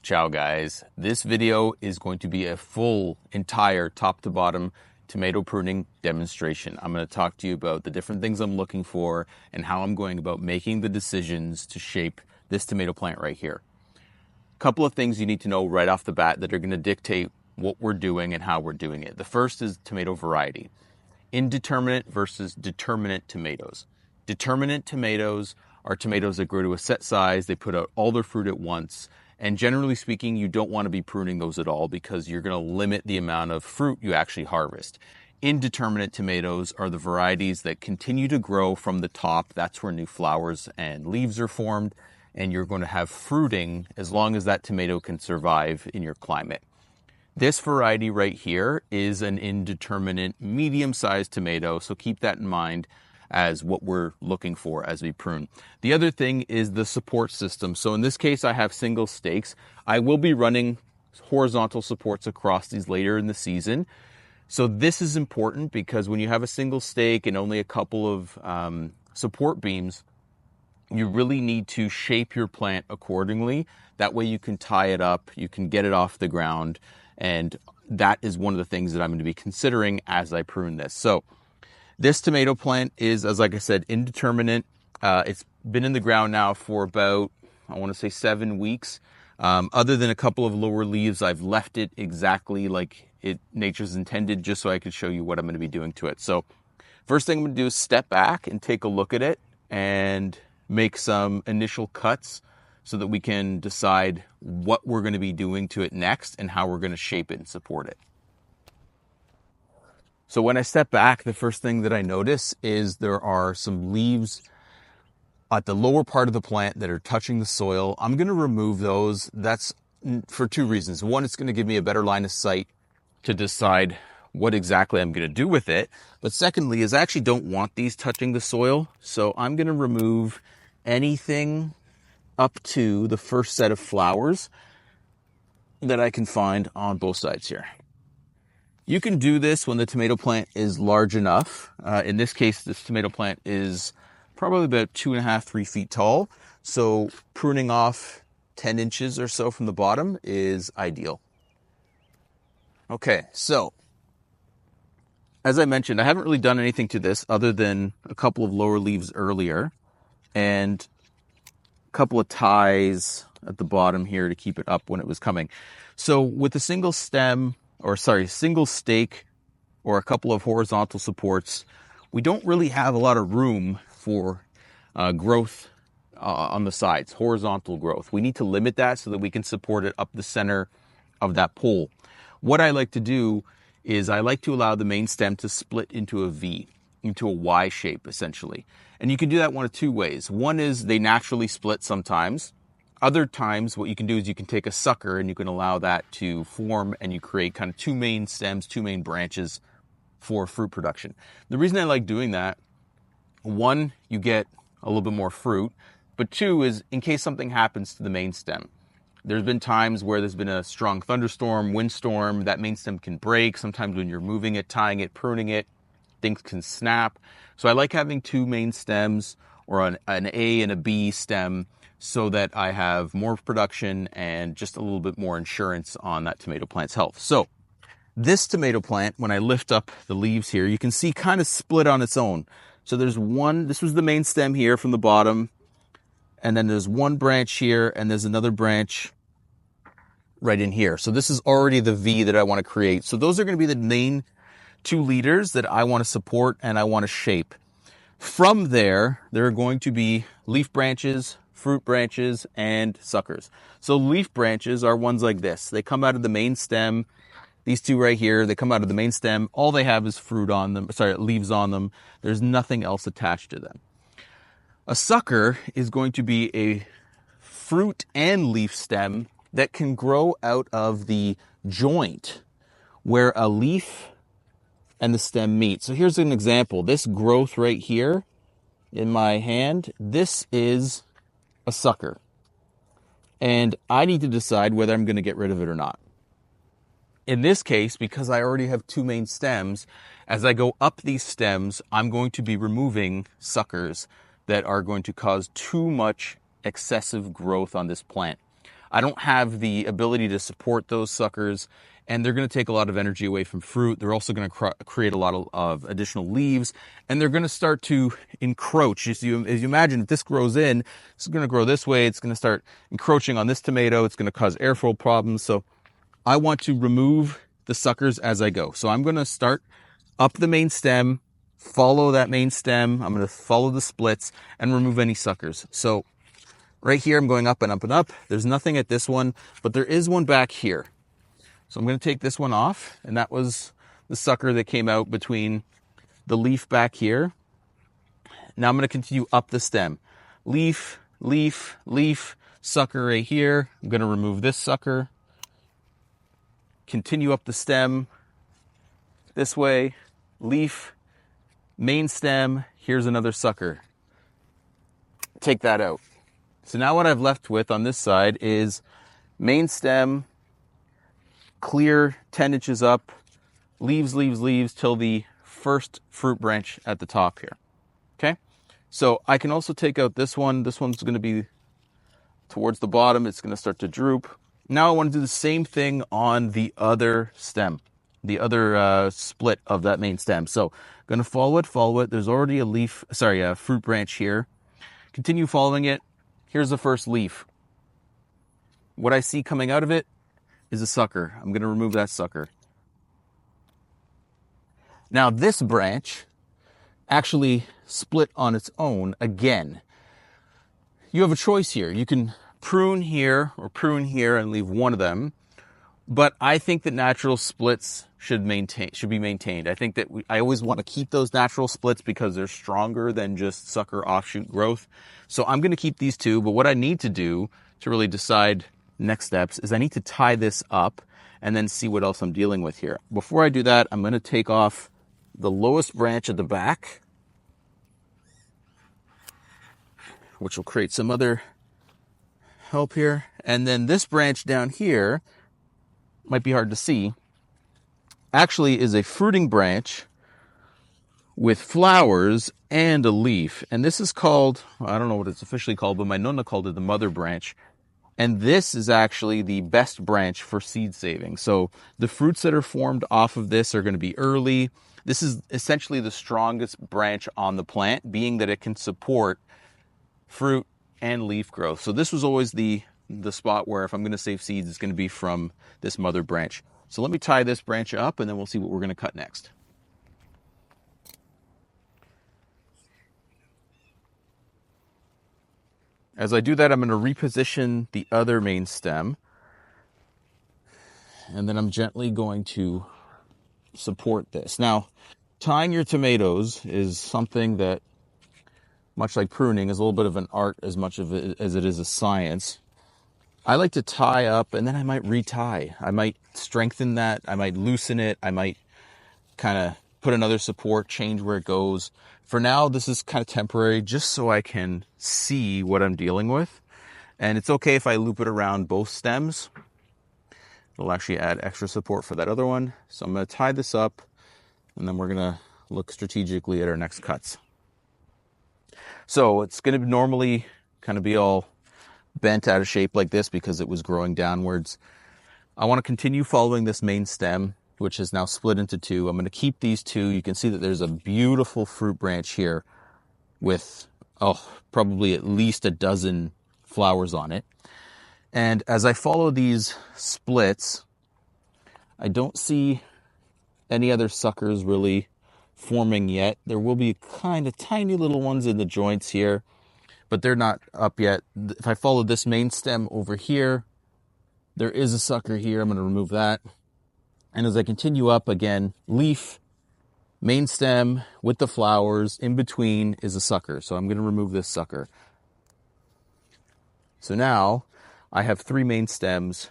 Ciao guys. This video is going to be a full, entire, top to bottom tomato pruning demonstration. I'm going to talk to you about the different things I'm looking for and how I'm going about making the decisions to shape this tomato plant right here. A couple of things you need to know right off the bat that are going to dictate what we're doing and how we're doing it. The first is tomato variety. Indeterminate versus determinate tomatoes. Determinate tomatoes are tomatoes that grow to a set size, they put out all their fruit at once, and generally speaking, you don't want to be pruning those at all because you're going to limit the amount of fruit you actually harvest. Indeterminate tomatoes are the varieties that continue to grow from the top. That's where new flowers and leaves are formed, and you're going to have fruiting as long as that tomato can survive in your climate. This variety right here is an indeterminate medium-sized tomato, so keep that in mind as what we're looking for as we prune. The other thing is the support system. So in this case, I have single stakes. I will be running horizontal supports across these later in the season. So this is important because when you have a single stake and only a couple of support beams, you really need to shape your plant accordingly. That way you can tie it up, you can get it off the ground, and that is one of the things that I'm going to be considering as I prune this. So this tomato plant is, as like I said, indeterminate. It's been in the ground now for about, I want to say 7 weeks. Other than a couple of lower leaves, I've left it exactly like nature's intended, just so I could show you what I'm going to be doing to it. So first thing I'm going to do is step back and take a look at it and make some initial cuts so that we can decide what we're going to be doing to it next and how we're going to shape it and support it. So when I step back, the first thing that I notice is there are some leaves at the lower part of the plant that are touching the soil. I'm going to remove those. That's for two reasons. One, it's going to give me a better line of sight to decide what exactly I'm going to do with it. But secondly, is I actually don't want these touching the soil. So I'm going to remove anything up to the first set of flowers that I can find on both sides here. You can do this when the tomato plant is large enough. In this case, this tomato plant is probably about 2.5, 3 feet tall. So pruning off 10 inches or so from the bottom is ideal. Okay, so as I mentioned, I haven't really done anything to this other than a couple of lower leaves earlier and a couple of ties at the bottom here to keep it up when it was coming. So with a single stake or a couple of horizontal supports, we don't really have a lot of room for growth on the sides, horizontal growth. We need to limit that so that we can support it up the center of that pole. What I like to do is I like to allow the main stem to split into a V, into a Y shape essentially. And you can do that one of two ways. One is they naturally split sometimes. Other times, what you can do is you can take a sucker and you can allow that to form and you create kind of two main stems, two main branches for fruit production. The reason I like doing that, one, you get a little bit more fruit, but two is in case something happens to the main stem. There's been times where there's been a strong thunderstorm, windstorm, that main stem can break. Sometimes when you're moving it, tying it, pruning it, things can snap. So I like having two main stems or an A and a B stem so that I have more production and just a little bit more insurance on that tomato plant's health. So this tomato plant, when I lift up the leaves here, you can see kind of split on its own. So there's one, this was the main stem here from the bottom, and then there's one branch here, and there's another branch right in here. So this is already the V that I want to create. So those are going to be the main two leaders that I want to support and I want to shape. From there are going to be leaf branches, fruit branches, and suckers. So leaf branches are ones like this. They come out of the main stem. These two right here, they come out of the main stem. All they have is leaves on them. There's nothing else attached to them. A sucker is going to be a fruit and leaf stem that can grow out of the joint where a leaf and the stem meet. So here's an example. This growth right here in my hand, this is a sucker. And I need to decide whether I'm going to get rid of it or not. In this case, because I already have two main stems, as I go up these stems, I'm going to be removing suckers that are going to cause too much excessive growth on this plant. I don't have the ability to support those suckers, and they're going to take a lot of energy away from fruit. They're also going to create a lot of additional leaves, and they're going to start to encroach. As you imagine, if this grows in, it's going to grow this way. It's going to start encroaching on this tomato. It's going to cause airflow problems. So I want to remove the suckers as I go. So I'm going to start up the main stem, follow that main stem. I'm going to follow the splits and remove any suckers. So right here, I'm going up and up and up. There's nothing at this one, but there is one back here. So I'm going to take this one off, and that was the sucker that came out between the leaf back here. Now I'm going to continue up the stem. Leaf, leaf, leaf, sucker right here. I'm going to remove this sucker. Continue up the stem this way. Leaf, main stem, here's another sucker. Take that out. So now what I've left with on this side is main stem, clear 10 inches up, leaves, leaves, leaves till the first fruit branch at the top here. Okay? So I can also take out this one. This one's going to be towards the bottom. It's going to start to droop. Now I want to do the same thing on the other stem, the other split of that main stem. So I'm going to follow it. There's already a fruit branch here. Continue following it. Here's the first leaf. What I see coming out of it is a sucker. I'm going to remove that sucker. Now this branch actually split on its own again. You have a choice here. You can prune here or prune here and leave one of them. But I think that natural splits should be maintained. I think that I always want to keep those natural splits because they're stronger than just sucker offshoot growth. So I'm going to keep these two. But what I need to do to really decide next steps is I need to tie this up and then see what else I'm dealing with here. Before I do that, I'm going to take off the lowest branch at the back, which will create some other help here. And then this branch down here, might be hard to see, actually is a fruiting branch with flowers and a leaf. And this is called, I don't know what it's officially called, but my nonna called it the mother branch. And this is actually the best branch for seed saving. So the fruits that are formed off of this are going to be early. This is essentially the strongest branch on the plant, being that it can support fruit and leaf growth. So this was always the spot where if I'm going to save seeds, it's going to be from this mother branch. So let me tie this branch up and then we'll see what we're going to cut next. As I do that, I'm going to reposition the other main stem. And then I'm gently going to support this. Now, tying your tomatoes is something that, much like pruning, is a little bit of an art as much of it as it is a science. I like to tie up and then I might retie. I might strengthen that. I might loosen it. I might kind of put another support, change where it goes. For now, this is kind of temporary just so I can see what I'm dealing with. And it's okay if I loop it around both stems. It'll actually add extra support for that other one. So I'm going to tie this up and then we're going to look strategically at our next cuts. So it's going to normally kind of be all bent out of shape like this because it was growing downwards. I want to continue following this main stem, which is now split into two. I'm going to keep these two. You can see that there's a beautiful fruit branch here with, probably at least a dozen flowers on it. And as I follow these splits, I don't see any other suckers really forming yet. There will be kind of tiny little ones in the joints here, but they're not up yet. If I follow this main stem over here, there is a sucker here. I'm going to remove that. And as I continue up again, leaf, main stem with the flowers, in between is a sucker. So I'm going to remove this sucker. So now I have three main stems,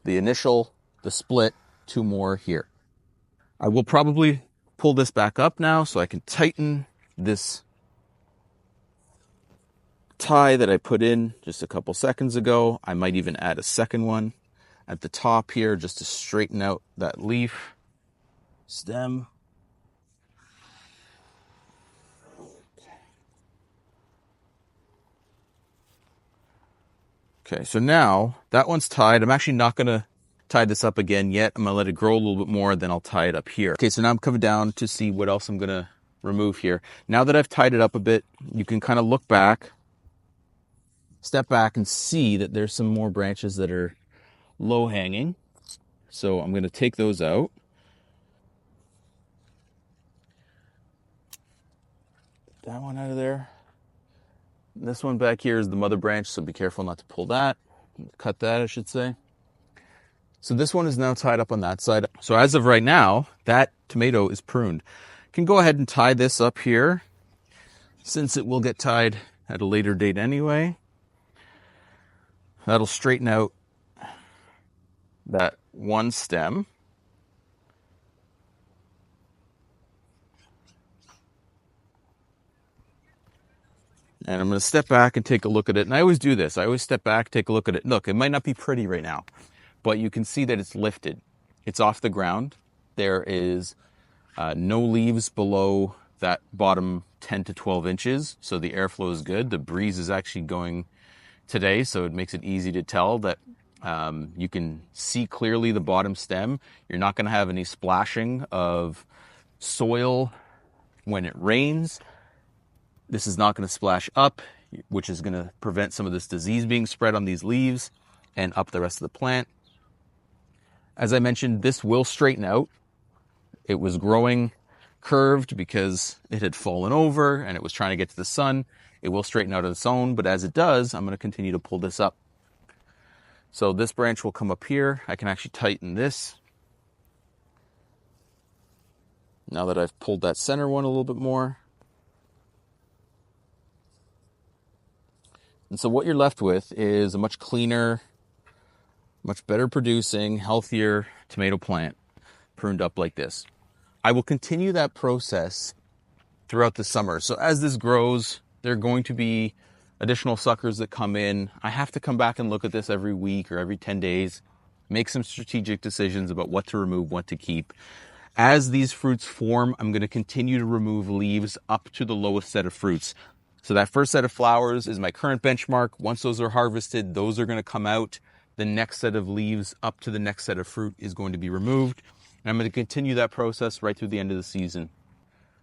the initial, the split, two more here. I will probably pull this back up now so I can tighten this tie that I put in just a couple seconds ago. I might even add a second one at the top here just to straighten out that leaf stem. Okay, so now that one's tied. I'm actually not gonna tie this up again yet. I'm gonna let it grow a little bit more, then I'll tie it up here. Okay, so now I'm coming down to see what else I'm gonna remove here. Now that I've tied it up a bit, you can kind of look back, step back and see that there's some more branches that are low hanging. So I'm gonna take those out. That one out of there. This one back here is the mother branch, so be careful not to pull that. Cut that, I should say. So this one is now tied up on that side. So as of right now, that tomato is pruned. Can go ahead and tie this up here, since it will get tied at a later date anyway. That'll straighten out that one stem. And I'm going to step back and take a look at it. And I always do this. I always step back, take a look at it. Look, it might not be pretty right now, but you can see that it's lifted. It's off the ground. There is no leaves below that bottom 10 to 12 inches. So the airflow is good. The breeze is actually going today, so it makes it easy to tell that you can see clearly the bottom stem. You're not going to have any splashing of soil when it rains. This is not going to splash up, which is going to prevent some of this disease being spread on these leaves and up the rest of the plant. As I mentioned, this will straighten out. It was growing curved because it had fallen over and it was trying to get to the sun. It will straighten out on its own, but as it does, I'm going to continue to pull this up. So this branch will come up here. I can actually tighten this. Now that I've pulled that center one a little bit more. And so what you're left with is a much cleaner, much better producing, healthier tomato plant pruned up like this. I will continue that process throughout the summer. So as this grows, there are going to be additional suckers that come in. I have to come back and look at this every week or every 10 days, make some strategic decisions about what to remove, what to keep. As these fruits form, I'm going to continue to remove leaves up to the lowest set of fruits. So that first set of flowers is my current benchmark. Once those are harvested, those are going to come out. The next set of leaves up to the next set of fruit is going to be removed. And I'm going to continue that process right through the end of the season.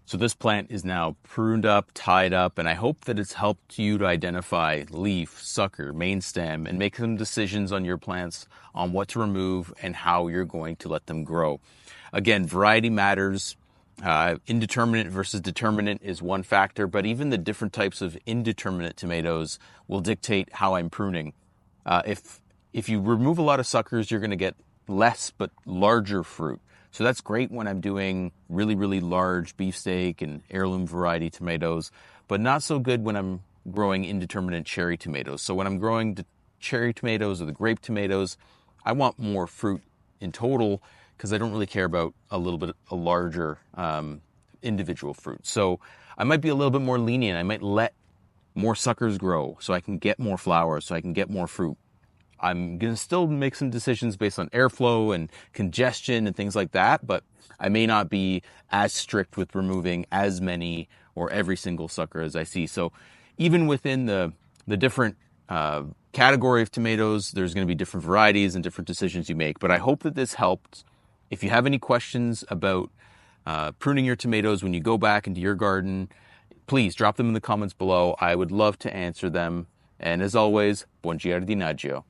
So this plant is now pruned up, tied up, and I hope that it's helped you to identify leaf, sucker, main stem, and make some decisions on your plants on what to remove and how you're going to let them grow. Again, variety matters. Indeterminate versus determinate is one factor, but even the different types of indeterminate tomatoes will dictate how I'm pruning. If you remove a lot of suckers, you're going to get less but larger fruit. So that's great when I'm doing really, really large beefsteak and heirloom variety tomatoes, but not so good when I'm growing indeterminate cherry tomatoes. So when I'm growing the cherry tomatoes or the grape tomatoes, I want more fruit in total because I don't really care about a little bit a larger individual fruit. So I might be a little bit more lenient. I might let more suckers grow so I can get more flowers, so I can get more fruit. I'm going to still make some decisions based on airflow and congestion and things like that, but I may not be as strict with removing as many or every single sucker as I see. So even within the different category of tomatoes, there's going to be different varieties and different decisions you make. But I hope that this helped. If you have any questions about pruning your tomatoes when you go back into your garden, please drop them in the comments below. I would love to answer them. And as always, buon giardinaggio.